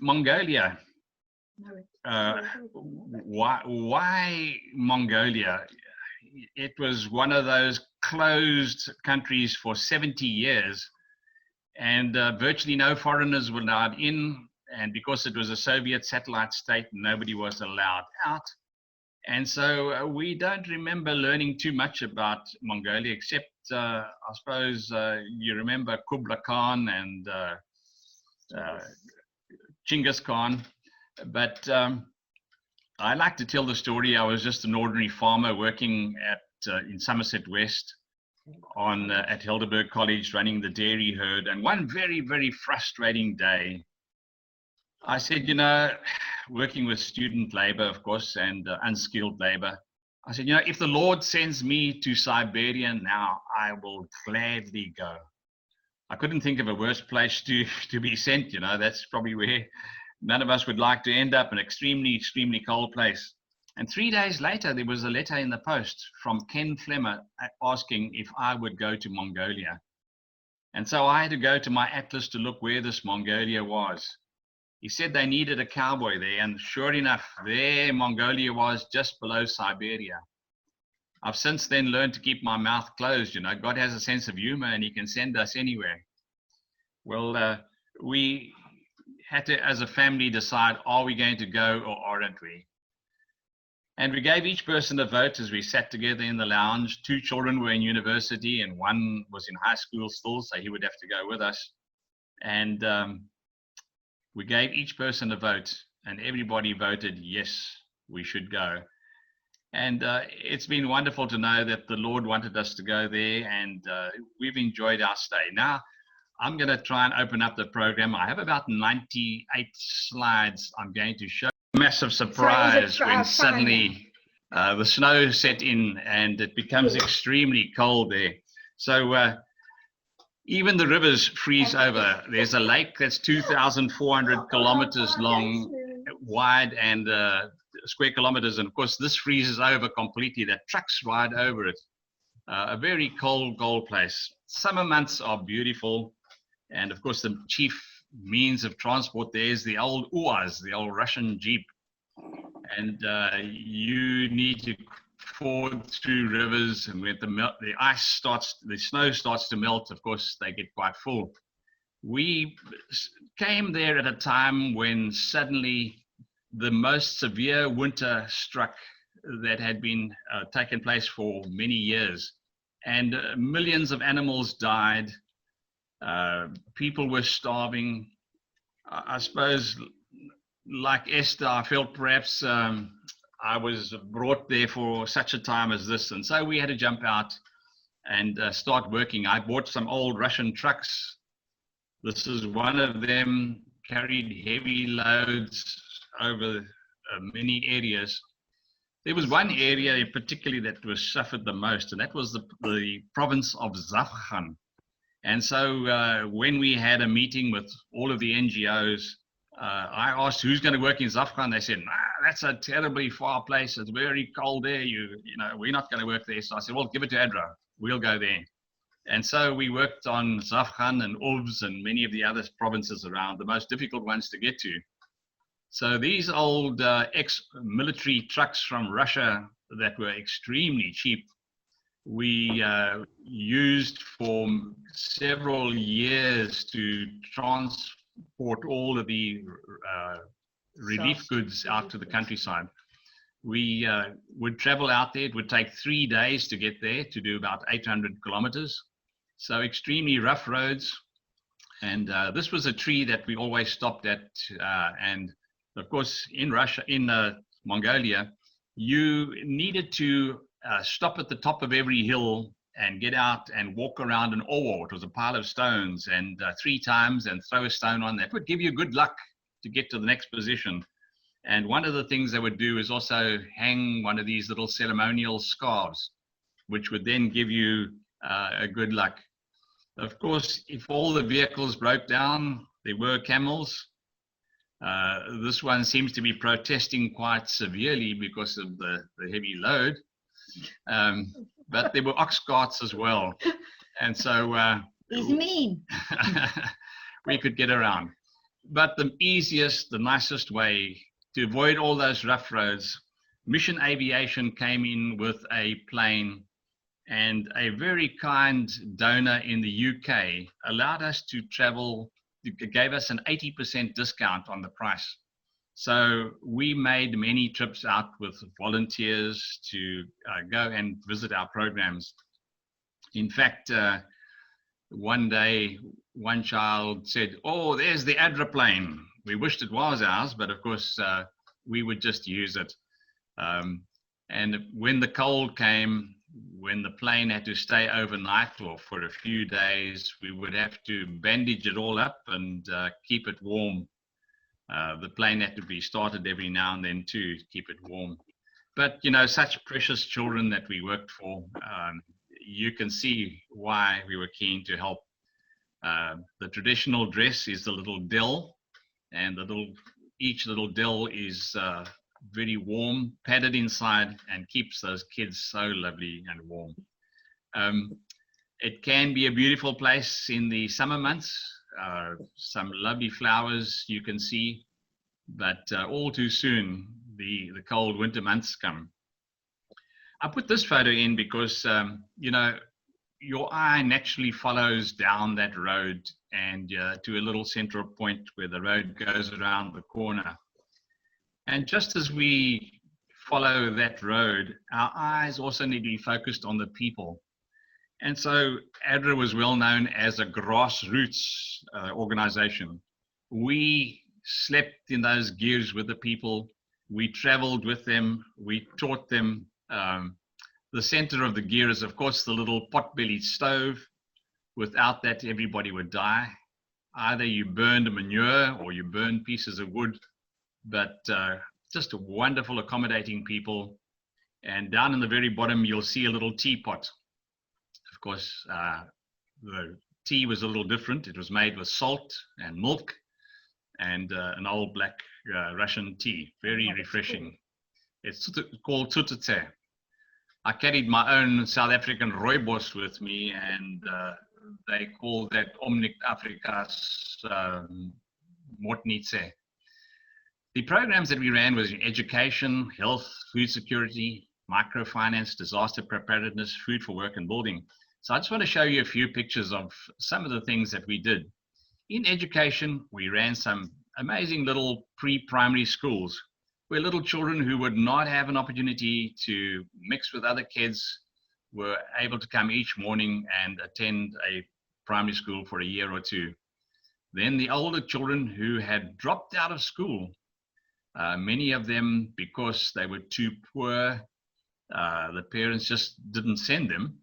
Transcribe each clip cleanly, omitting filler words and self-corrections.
Mongolia. Why Mongolia? It was one of those closed countries for 70 years, and virtually no foreigners were allowed in. And because it was a Soviet satellite state, nobody was allowed out. And so we don't remember learning too much about Mongolia, except I suppose you remember Kublai Khan and Genghis Khan. But I like to tell the story. I was just an ordinary farmer working in Somerset West at Helderberg College, running the dairy herd. And one very, very frustrating day, I said, working with student labor, of course, and unskilled labor, I said, if the Lord sends me to Siberia now, I will gladly go. I couldn't think of a worse place to be sent. That's probably where none of us would like to end up, an extremely, extremely cold place. And 3 days later, there was a letter in the post from Ken Flemmer asking if I would go to Mongolia. And so I had to go to my atlas to look where this Mongolia was. He said they needed a cowboy there, and sure enough, there Mongolia was, just below Siberia. I've since then learned to keep my mouth closed. God has a sense of humor, and he can send us anywhere. Well, we had to, as a family, decide, are we going to go or aren't we? And we gave each person a vote as we sat together in the lounge. 2 children were in university, and one was in high school still, so he would have to go with us. And we gave each person a vote, and everybody voted yes, we should go. And it's been wonderful to know that the Lord wanted us to go there, and we've enjoyed our stay. Now, I'm going to try and open up the program. I have about 98 slides I'm going to show. Massive surprise when suddenly the snow set in and it becomes extremely cold there. So even the rivers freeze over. There's a lake that's 2,400 kilometers long, wide, and square kilometers. And of course, this freezes over completely. The trucks ride over it. A very cold place. Summer months are beautiful. And of course, the chief means of transport there is the old UAZ, the old Russian Jeep. And you need to ford through rivers, and when the snow starts to melt, of course, they get quite full. We came there at a time when suddenly the most severe winter struck that had been taken place for many years, and millions of animals died. People were starving. I suppose, like Esther, I felt perhaps I was brought there for such a time as this. And so we had to jump out and start working. I bought some old Russian trucks. This is one of them, carried heavy loads over many areas. There was one area particularly that was suffered the most, and that was the province of Zafgan. And so when we had a meeting with all of the NGOs, I asked who's going to work in Zafgan. They said, nah, that's a terribly far place. It's very cold there. We're not going to work there. So I said, well, give it to ADRA. We'll go there. And so we worked on Zafgan and Ovs and many of the other provinces around, the most difficult ones to get to. So these old ex-military trucks from Russia that were extremely cheap, we used for several years to transport all of the relief goods out to the countryside. We would travel out there. It would take 3 days to get there, to do about 800 kilometers. So extremely rough roads. And this was a tree that we always stopped at. And of course, in Mongolia, you needed to stop at the top of every hill and get out and walk around an owo. It was a pile of stones, and 3 times and throw a stone on that would give you good luck to get to the next position. And one of the things they would do is also hang one of these little ceremonial scarves, which would then give you a good luck. Of course, if all the vehicles broke down, there were camels. This one seems to be protesting quite severely because of the heavy load. But there were ox carts as well. And so he's mean. we could get around. But the easiest, the nicest way to avoid all those rough roads, Mission Aviation came in with a plane, and a very kind donor in the UK allowed us to travel, gave us an 80% discount on the price. So we made many trips out with volunteers to go and visit our programs. In fact, one day, one child said, "Oh, there's the ADRA We wished it was ours, but of course, we would just use it. And when the cold came, when the plane had to stay overnight or for a few days, we would have to bandage it all up and keep it warm. The plane had to be started every now and then too, to keep it warm. But, you know, such precious children that we worked for, you can see why we were keen to help. The traditional dress is the little dell, and each little dell is very warm, padded inside, and keeps those kids so lovely and warm. It can be a beautiful place in the summer months. Some lovely flowers you can see, but all too soon the cold winter months come. I put this photo in because you know, your eye naturally follows down that road and to a little central point where the road goes around the corner. And just as we follow that road, our eyes also need to be focused on the people. And so ADRA was well known as a grassroots organization. We slept in those gears with the people. We traveled with them. We taught them. The center of the gear is, of course, the little pot-bellied stove. Without that, everybody would die. Either you burned manure or you burned pieces of wood, but just a wonderful, accommodating people. And down in the very bottom, you'll see a little teapot. Of course, the tea was a little different. It was made with salt and milk and an old black Russian tea, very refreshing. It's called Tutete. I carried my own South African rooibos with me, and they call that Omnic Africa's Motnitse. The programs that we ran was education, health, food security, microfinance, disaster preparedness, food for work and building. So I just want to show you a few pictures of some of the things that we did. In education, we ran some amazing little pre-primary schools where little children who would not have an opportunity to mix with other kids were able to come each morning and attend a primary school for a year or two. Then the older children who had dropped out of school, many of them because they were too poor, the parents just didn't send them.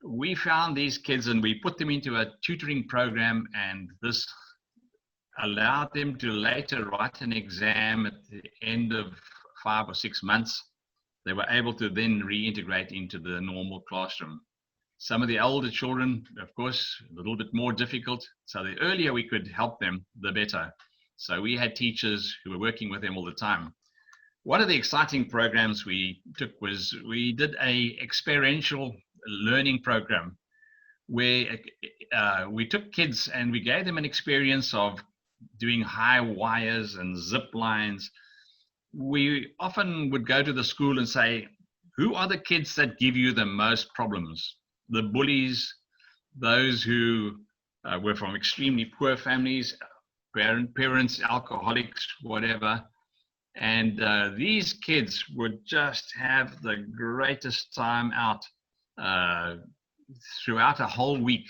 We found these kids and we put them into a tutoring program, and this allowed them to later write an exam at the end of 5 or 6 months. They were able to then reintegrate into the normal classroom. Some of the older children, of course, a little bit more difficult. So the earlier we could help them, the better. So we had teachers who were working with them all the time. One of the exciting programs we took was we did a experiential learning program where we took kids and we gave them an experience of doing high wires and zip lines. We often would go to the school and say, who are the kids that give you the most problems? The bullies, those who were from extremely poor families, parents, alcoholics, whatever. And these kids would just have the greatest time out throughout a whole week.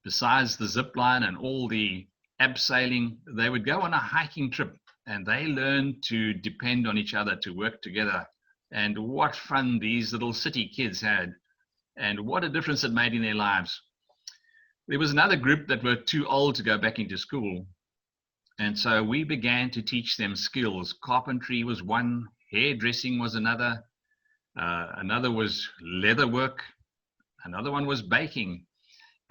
Besides the zip line and all the abseiling, they would go on a hiking trip, and they learned to depend on each other, to work together. And what fun these little city kids had, and what a difference it made in their lives. There was another group that were too old to go back into school, and so we began to teach them skills. Carpentry was one, hairdressing was another, another was leather work, another one was baking.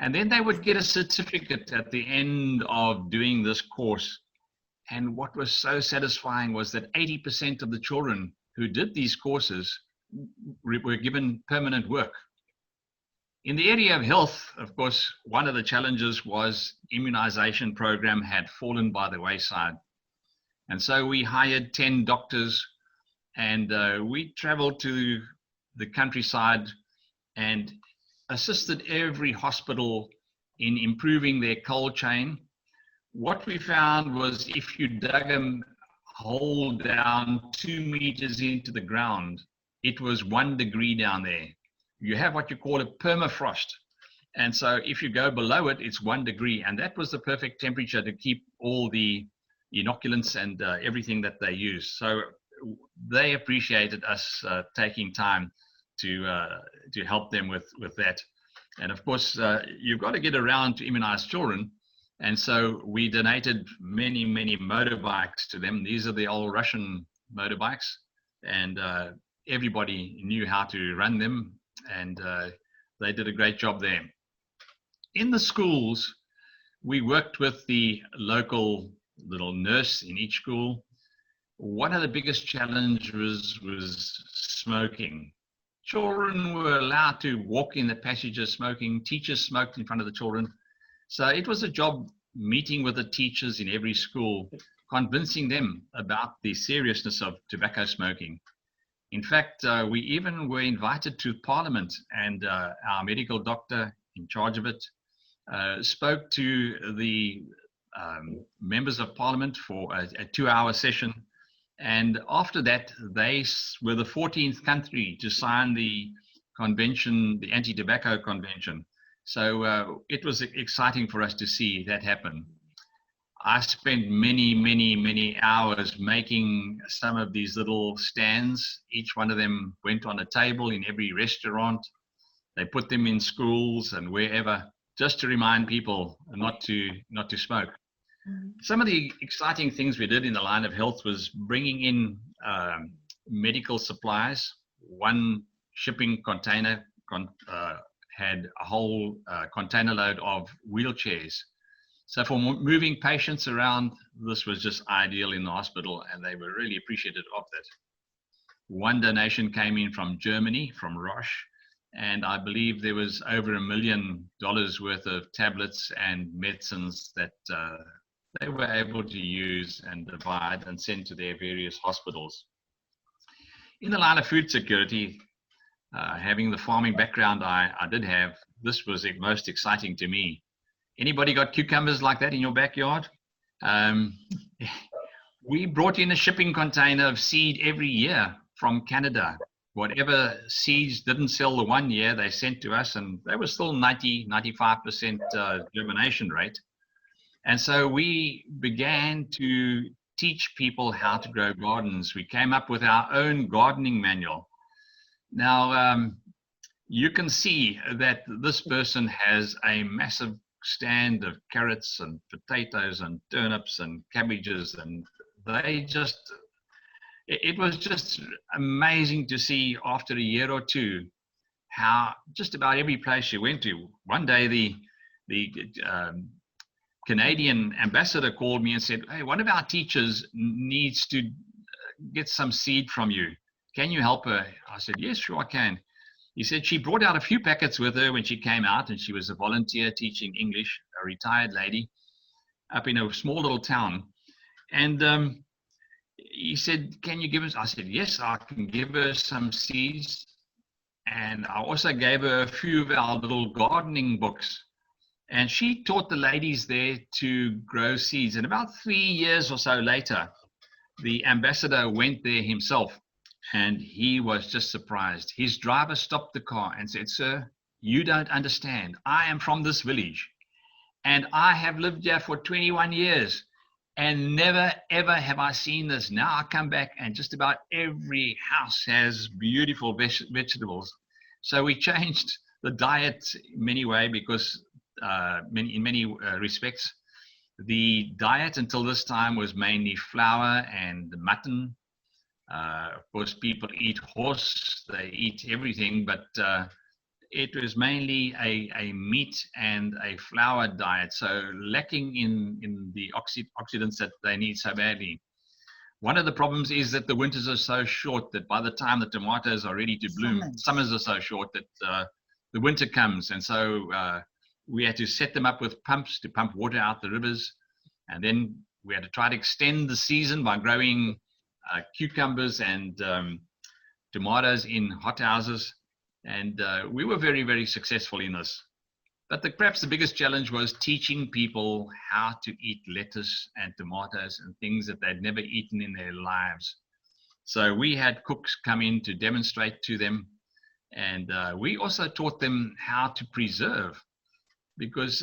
And then they would get a certificate at the end of doing this course. And what was so satisfying was that 80% of the children who did these courses were given permanent work In the area of health, of course, one of the challenges was immunization program had fallen by the wayside. And so we hired 10 doctors, and we traveled to the countryside and assisted every hospital in improving their cold chain. What we found was if you dug a hole down 2 meters into the ground, it was 1 degree down there. You have what you call a permafrost. And so if you go below it, it's 1 degree. And that was the perfect temperature to keep all the inoculants and everything that they use. So they appreciated us taking time to help them with that. And of course, you've got to get around to immunize children. And so we donated many, many motorbikes to them. These are the old Russian motorbikes. And everybody knew how to run them. And they did a great job there. In the schools, we worked with the local little nurse in each school. One of the biggest challenges was smoking. Children were allowed to walk in the passages smoking. Teachers smoked in front of the children. So it was a job meeting with the teachers in every school, convincing them about the seriousness of tobacco smoking. In fact, we even were invited to Parliament, and our medical doctor in charge of it spoke to the members of Parliament for a 2-hour session. And after that, they were the 14th country to sign the convention, the Anti-Tobacco Convention. So it was exciting for us to see that happen. I spent many, many, many hours making some of these little stands. Each one of them went on a table in every restaurant. They put them in schools and wherever, just to remind people not to smoke. Some of the exciting things we did in the line of health was bringing in medical supplies. One shipping container had a whole container load of wheelchairs. So for moving patients around, this was just ideal in the hospital, and they were really appreciative of that. One donation came in from Germany, from Roche, and I believe there was over $1 million worth of tablets and medicines that they were able to use and divide and send to their various hospitals. In the line of food security, having the farming background I did have, this was the most exciting to me. Anybody got cucumbers like that in your backyard? We brought in a shipping container of seed every year from Canada. Whatever seeds didn't sell the one year, they sent to us, and they were still 95% germination rate. And so we began to teach people how to grow gardens. We came up with our own gardening manual. Now, you can see that this person has a massive stand of carrots and potatoes and turnips and cabbages, and it was just amazing to see after a year or two how just about every place you went to. One day the Canadian ambassador called me and said, "Hey, one of our teachers needs to get some seed from you. Can you help her?" I said, "Yes, sure I can." He said she brought out a few packets with her when she came out, and she was a volunteer teaching English, a retired lady up in a small little town. And he said, "Can you give us?" I said, "Yes, I can give her some seeds." And I also gave her a few of our little gardening books. And she taught the ladies there to grow seeds. And about 3 years or so later, the ambassador went there himself. And he was just surprised. His driver stopped the car and said, "Sir, you don't understand. I am from this village, and I have lived here for 21 years, and never, ever have I seen this. Now I come back, and just about every house has beautiful vegetables." So we changed the diet in many ways because in many respects, the diet until this time was mainly flour and mutton. Of course, people eat horse, they eat everything, but it was mainly a meat and a flour diet, so lacking in the oxidants that they need so badly. One of the problems is that the winters are so short that by the time the tomatoes are ready to bloom, summers are so short that the winter comes, and so we had to set them up with pumps to pump water out the rivers, and then we had to try to extend the season by growing cucumbers and tomatoes in hothouses, and we were very, very successful in this. But perhaps the biggest challenge was teaching people how to eat lettuce and tomatoes and things that they'd never eaten in their lives. So we had cooks come in to demonstrate to them, and we also taught them how to preserve, because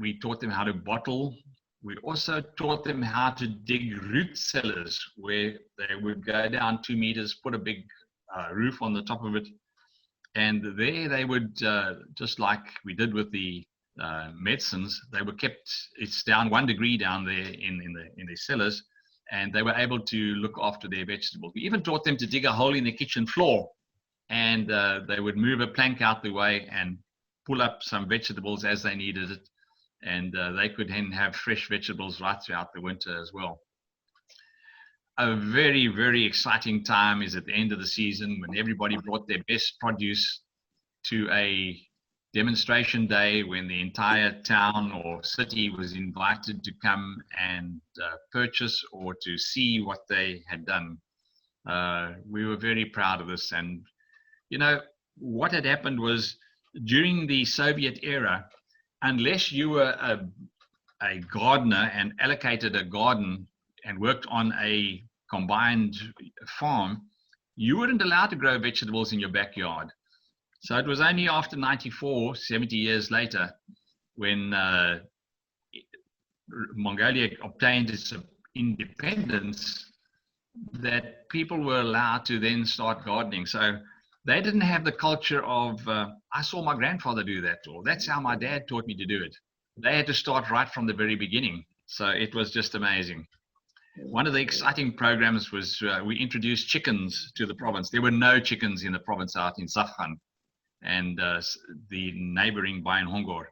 we taught them how to bottle. We also taught them how to dig root cellars, where they would go down 2 meters, put a big roof on the top of it, and there they would, just like we did with the medicines, they were kept, it's down 1 degree down there in the cellars, and they were able to look after their vegetables. We even taught them to dig a hole in the kitchen floor, and they would move a plank out the way and pull up some vegetables as they needed it, and they could then have fresh vegetables right throughout the winter as well. A very, very exciting time is at the end of the season, when everybody brought their best produce to a demonstration day, when the entire town or city was invited to come and purchase or to see what they had done. We were very proud of this. And you know, what had happened was, during the Soviet era, unless you were a gardener and allocated a garden and worked on a combined farm, you weren't allowed to grow vegetables in your backyard. So it was only after 94, 70 years later, when Mongolia obtained its independence, that people were allowed to then start gardening. So they didn't have the culture of, I saw my grandfather do that, or that's how my dad taught me to do it. They had to start right from the very beginning. So it was just amazing. One of the exciting programs was we introduced chickens to the province. There were no chickens in the province out in Safhan and the neighboring Bayan Hongor.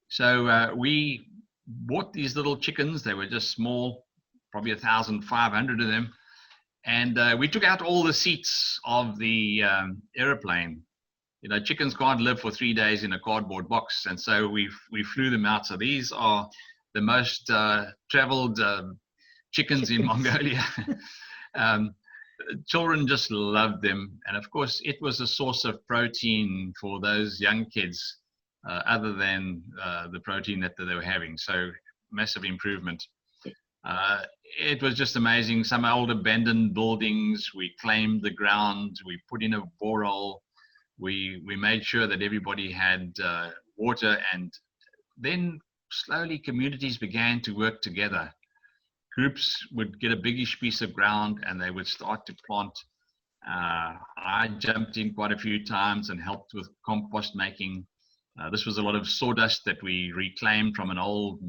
So we bought these little chickens. They were just small, probably 1,500 of them. And we took out all the seats of the airplane. You know, chickens can't live for 3 days in a cardboard box. And so we flew them out. So these are the most traveled chickens in Mongolia. Children just loved them. And of course, it was a source of protein for those young kids, other than the protein that they were having. So massive improvement. It was just amazing. Some old abandoned buildings, we claimed the ground, we put in a borehole, we made sure that everybody had water, and then slowly communities began to work together. Groups would get a biggish piece of ground and they would start to plant. I jumped in quite a few times and helped with compost making. This was a lot of sawdust that we reclaimed from an old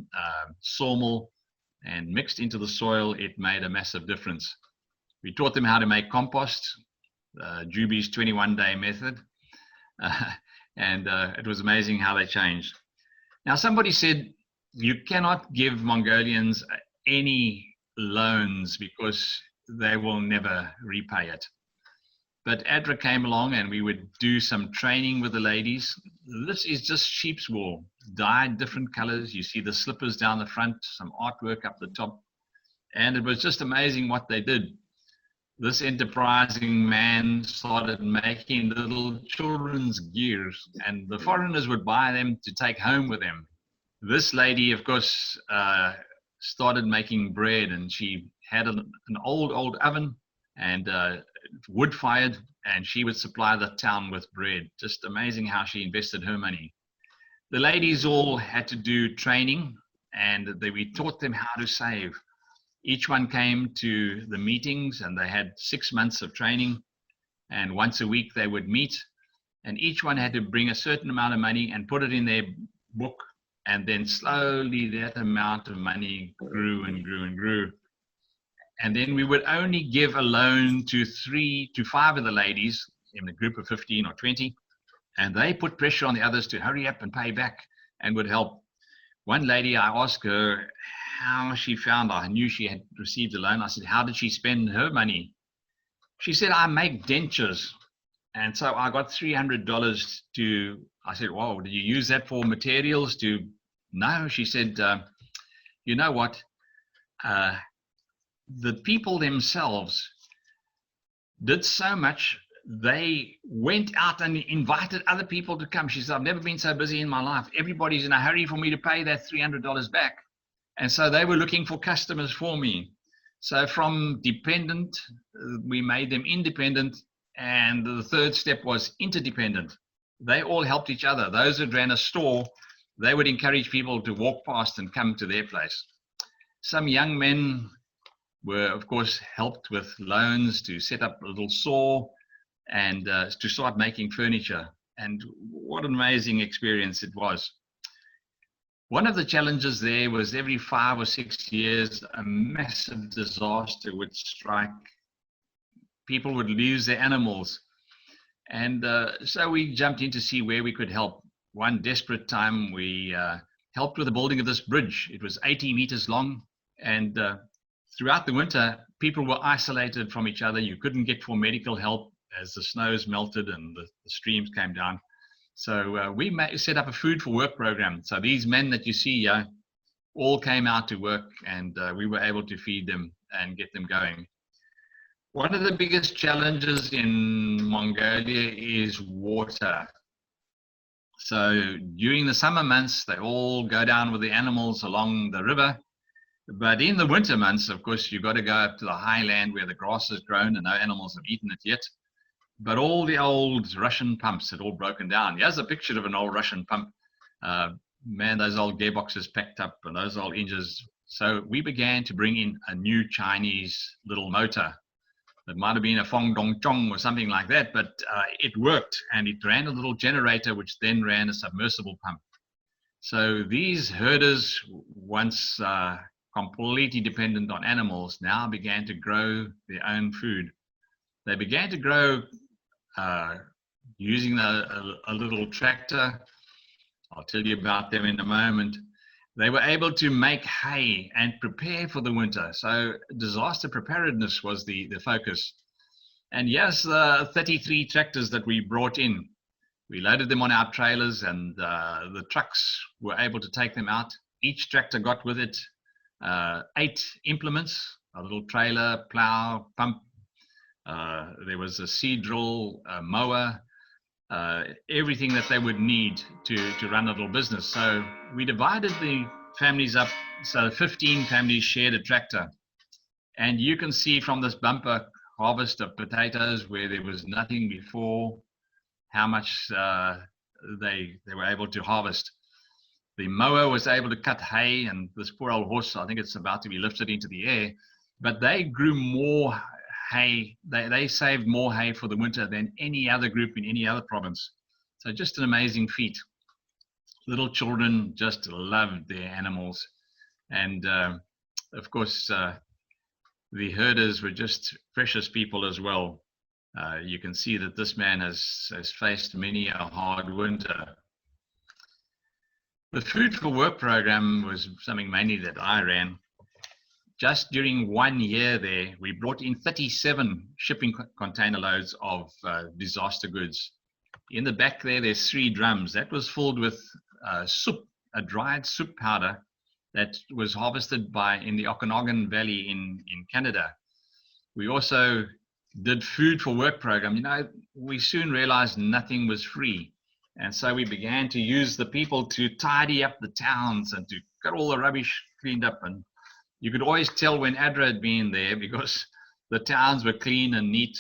sawmill and mixed into the soil. It made a massive difference. We taught them how to make compost, Juby's 21-day method, and it was amazing how they changed. Now, somebody said you cannot give Mongolians any loans because they will never repay it. But ADRA came along and we would do some training with the ladies. This is just sheep's wool, dyed different colors. You see the slippers down the front, some artwork up the top. And it was just amazing what they did. This enterprising man started making little children's gears, and the foreigners would buy them to take home with them. This lady, of course, started making bread, and she had an old oven and wood fired, and she would supply the town with bread. Just amazing how she invested her money. The ladies all had to do training, and we taught them how to save. Each one came to the meetings and they had 6 months of training, and once a week they would meet, and each one had to bring a certain amount of money and put it in their book. And then slowly that amount of money grew and grew and grew. And then we would only give a loan to 3 to 5 of the ladies in a group of 15 or 20. And they put pressure on the others to hurry up and pay back and would help. One lady, I asked her how she found, I knew she had received a loan. I said, how did she spend her money? She said, I make dentures. And so I got $300 to, I said, "Whoa, did you use that for materials to?" No, she said, "You know what? The people themselves did so much. They went out and invited other people to come." She said, "I've never been so busy in my life. Everybody's in a hurry for me to pay that $300 back." And so they were looking for customers for me. So from dependent, we made them independent. And the third step was interdependent. They all helped each other. Those that ran a store, they would encourage people to walk past and come to their place. Some young men were, of course, helped with loans to set up a little saw and to start making furniture. And what an amazing experience it was. One of the challenges there was every 5 or 6 years, a massive disaster would strike. People would lose their animals. And so we jumped in to see where we could help. One desperate time, we helped with the building of this bridge. It was 80 meters long. And throughout the winter, people were isolated from each other. You couldn't get for medical help as the snows melted and the streams came down. So we set up a food for work program. So these men that you see here all came out to work, and we were able to feed them and get them going. One of the biggest challenges in Mongolia is water. So during the summer months, they all go down with the animals along the river. But in the winter months, of course, you've got to go up to the highland where the grass has grown and no animals have eaten it yet. But all the old Russian pumps had all broken down. Here's a picture of an old Russian pump. Man, those old gearboxes packed up and those old engines. So we began to bring in a new Chinese little motor. It might have been a Fong Dong Chong or something like that, but it worked, and it ran a little generator, which then ran a submersible pump. So these herders, once completely dependent on animals, now began to grow their own food. They began to grow using a little tractor. I'll tell you about them in a moment. They were able to make hay and prepare for the winter. So disaster preparedness was the focus. And yes, the 33 tractors that we brought in, we loaded them on our trailers, and the trucks were able to take them out. Each tractor got with it 8 implements, a little trailer, plow, pump. There was a seed drill, a mower, everything that they would need to run a little business. So we divided the families up. So 15 families shared a tractor. And you can see from this bumper harvest of potatoes, where there was nothing before, how much they were able to harvest. The mower was able to cut hay, and this poor old horse, I think it's about to be lifted into the air, but they grew more hay. They saved more hay for the winter than any other group in any other province. So just an amazing feat. Little children just loved their animals. And of course, the herders were just precious people as well. You can see that this man has faced many a hard winter. The Food for Work program was something mainly that I ran. Just during 1 year there, we brought in 37 shipping container loads of disaster goods. In the back there, there's 3 drums. That was filled with soup, a dried soup powder that was harvested in the Okanagan Valley in Canada. We also did Food for Work program. You know, we soon realized nothing was free. And so we began to use the people to tidy up the towns and to get all the rubbish cleaned up. And you could always tell when ADRA had been there, because the towns were clean and neat,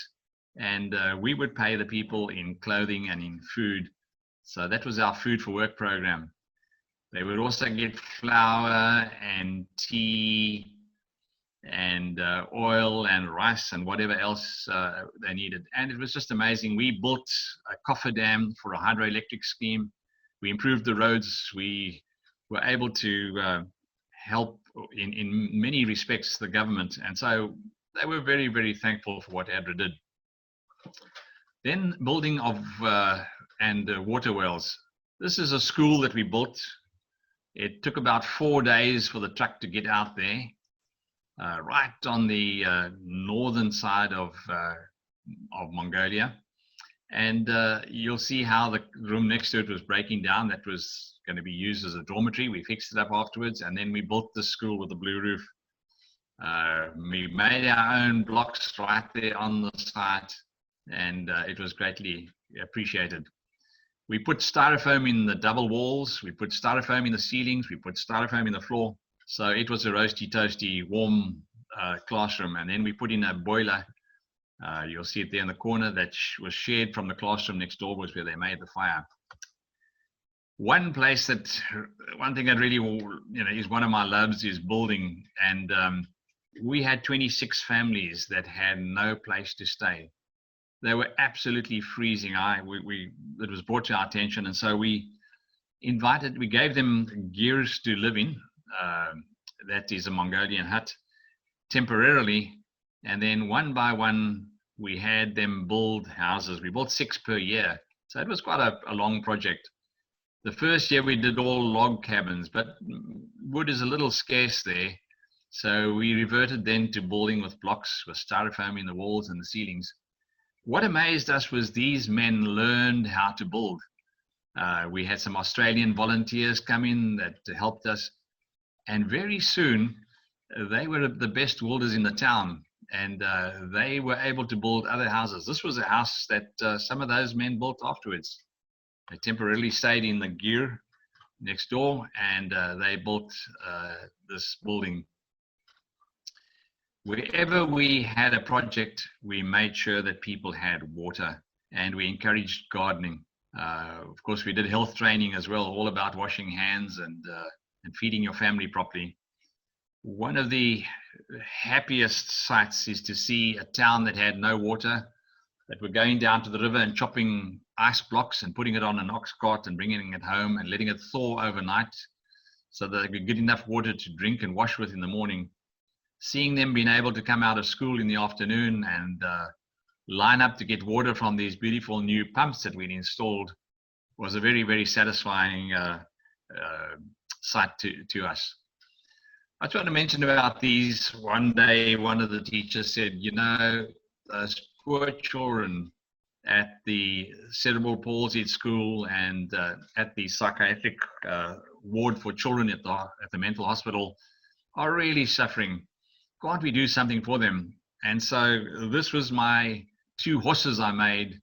and we would pay the people in clothing and in food. So that was our Food for Work program. They would also get flour and tea and oil and rice and whatever else they needed. And it was just amazing. We built a cofferdam for a hydroelectric scheme. We improved the roads. We were able to help in many respects the government. And so they were very, very thankful for what ADRA did. Then building of water wells. This is a school that we built. It took about 4 days for the truck to get out there, right on the northern side of Mongolia. And you'll see how the room next to it was breaking down. That was going to be used as a dormitory. We fixed it up afterwards, and then we built the school with a blue roof. We made our own blocks right there on the site, and it was greatly appreciated. We put styrofoam in the double walls, we put styrofoam in the ceilings, we put styrofoam in the floor. So it was a roasty, toasty, warm classroom. And then we put in a boiler. You'll see it there in the corner that was shared from the classroom next door, was where they made the fire. One thing that really, is one of my loves is building. And we had 26 families that had no place to stay. They were absolutely freezing. It was brought to our attention, and so we gave them gears to live in. That is a Mongolian hut, temporarily, and then one by one we had them build houses. We built 6 per year, so it was quite a long project. The first year we did all log cabins, but wood is a little scarce there, so we reverted then to building with blocks with styrofoam in the walls and the ceilings. What amazed us was these men learned how to build. We had some Australian volunteers come in that helped us. And very soon, they were the best builders in the town. And they were able to build other houses. This was a house that some of those men built afterwards. They temporarily stayed in the gear next door, and they built this building. Wherever we had a project, we made sure that people had water, and we encouraged gardening. Of course, we did health training as well, all about washing hands and feeding your family properly. One of the happiest sights is to see a town that had no water, that were going down to the river and chopping ice blocks and putting it on an ox cart and bringing it home and letting it thaw overnight so that they could get enough water to drink and wash with in the morning. Seeing them being able to come out of school in the afternoon and line up to get water from these beautiful new pumps that we'd installed was a very, very satisfying sight to us. I just want to mention about these. One day, one of the teachers said, those poor children at the cerebral palsy school and at the psychiatric ward for children at the mental hospital are really suffering. Can't we do something for them? And so this was my 2 horses I made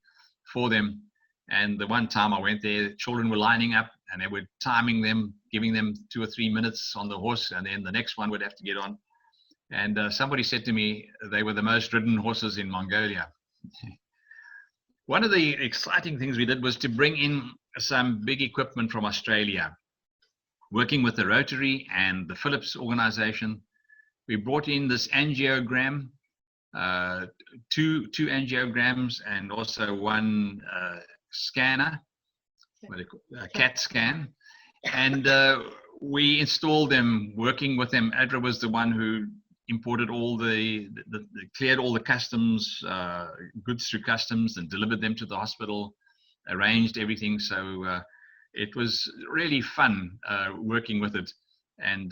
for them. And the one time I went there, children were lining up and they were timing them, giving them 2 or 3 minutes on the horse, and then the next one would have to get on. And somebody said to me, they were the most ridden horses in Mongolia. One of the exciting things we did was to bring in some big equipment from Australia. Working with the Rotary and the Philips organization, we brought in this angiogram, 2 angiograms, and also 1 scanner, a CAT scan. And we installed them, working with them. Adra was the one who imported all cleared all the customs, goods through customs, and delivered them to the hospital, arranged everything. So it was really fun working with it. And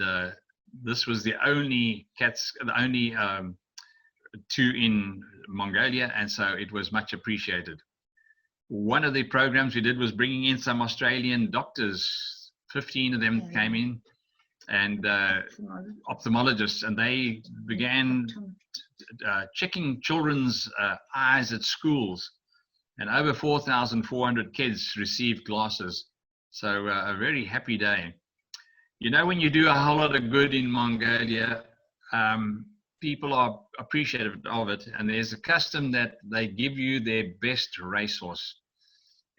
this was the only 2 in Mongolia, and so it was much appreciated. One of the programs we did was bringing in some Australian doctors. 15 of them came in, and ophthalmologists, and they began checking children's eyes at schools, and over 4,400 kids received glasses. So a very happy day. When you do a whole lot of good in Mongolia, people are appreciative of it, and there's a custom that they give you their best racehorse.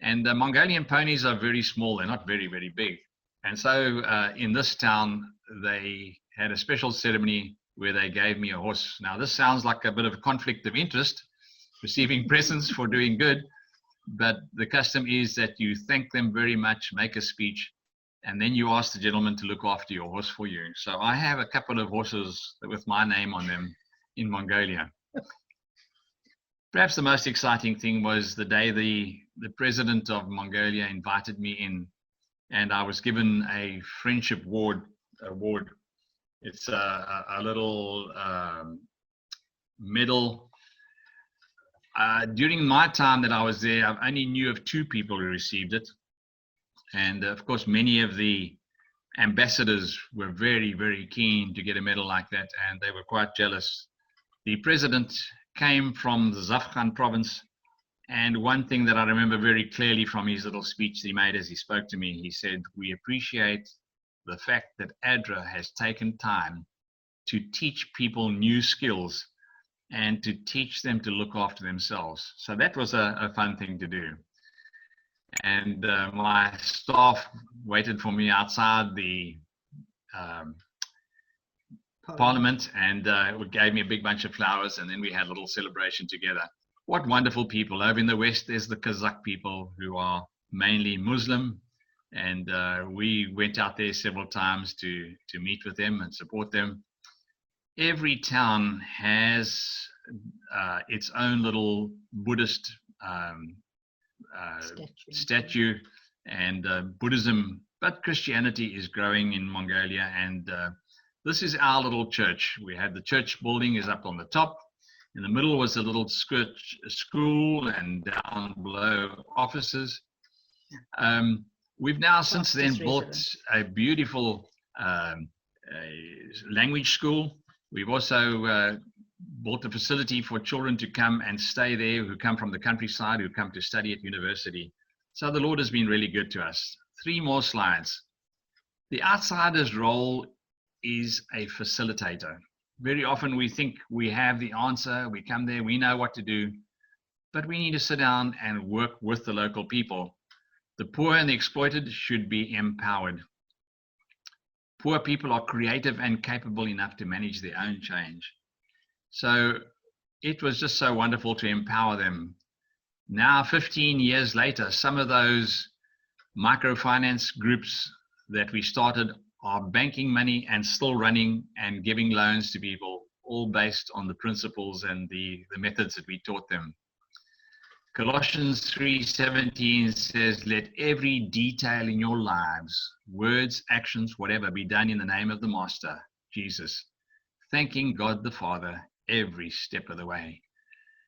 And the Mongolian ponies are very small, they're not very, very big. And so in this town, they had a special ceremony where they gave me a horse. Now, this sounds like a bit of a conflict of interest, receiving presents for doing good, but the custom is that you thank them very much, make a speech, and then you ask the gentleman to look after your horse for you. So I have a couple of horses with my name on them in Mongolia. Perhaps the most exciting thing was the day the president of Mongolia invited me in, and I was given a friendship award. It's a little medal. During my time that I was there, I only knew of 2 people who received it. And of course, many of the ambassadors were very, very keen to get a medal like that, and they were quite jealous. The president came from the Zafgan province, and one thing that I remember very clearly from his little speech that he made as he spoke to me, he said, "We appreciate the fact that ADRA has taken time to teach people new skills and to teach them to look after themselves." So that was a fun thing to do. And my staff waited for me outside the Parliament and gave me a big bunch of flowers, and then we had a little celebration together. What wonderful people. Over in the West, there's the Kazakh people who are mainly Muslim, and we went out there several times to meet with them and support them. Every town has its own little Buddhist statue, and Buddhism, but Christianity is growing in Mongolia, and this is our little church. We had the church building is up on the top. In the middle was a little school, and down below offices. We've now since then built a beautiful language school. We've also built a facility for children to come and stay there who come from the countryside, who come to study at university. So the Lord has been really good to us. 3 more slides. The outsider's role is a facilitator. Very often we think we have the answer, we come there, we know what to do, but we need to sit down and work with the local people. The poor and the exploited should be empowered. Poor people are creative and capable enough to manage their own change. So it was just so wonderful to empower them. Now, 15 years later, some of those microfinance groups that we started are banking money and still running and giving loans to people, all based on the principles and the methods that we taught them. Colossians 3:17 says, "Let every detail in your lives, words, actions, whatever, be done in the name of the Master, Jesus, thanking God the Father every step of the way."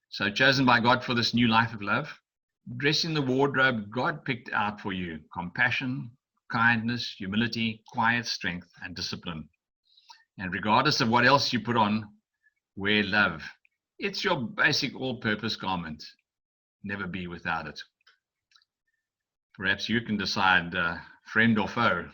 So chosen by God for this new life of love, dressing the wardrobe God picked out for you: compassion, kindness, humility, quiet strength, and discipline. And regardless of what else you put on, wear love. It's your basic all-purpose garment. Never be without it. Perhaps you can decide, friend or foe.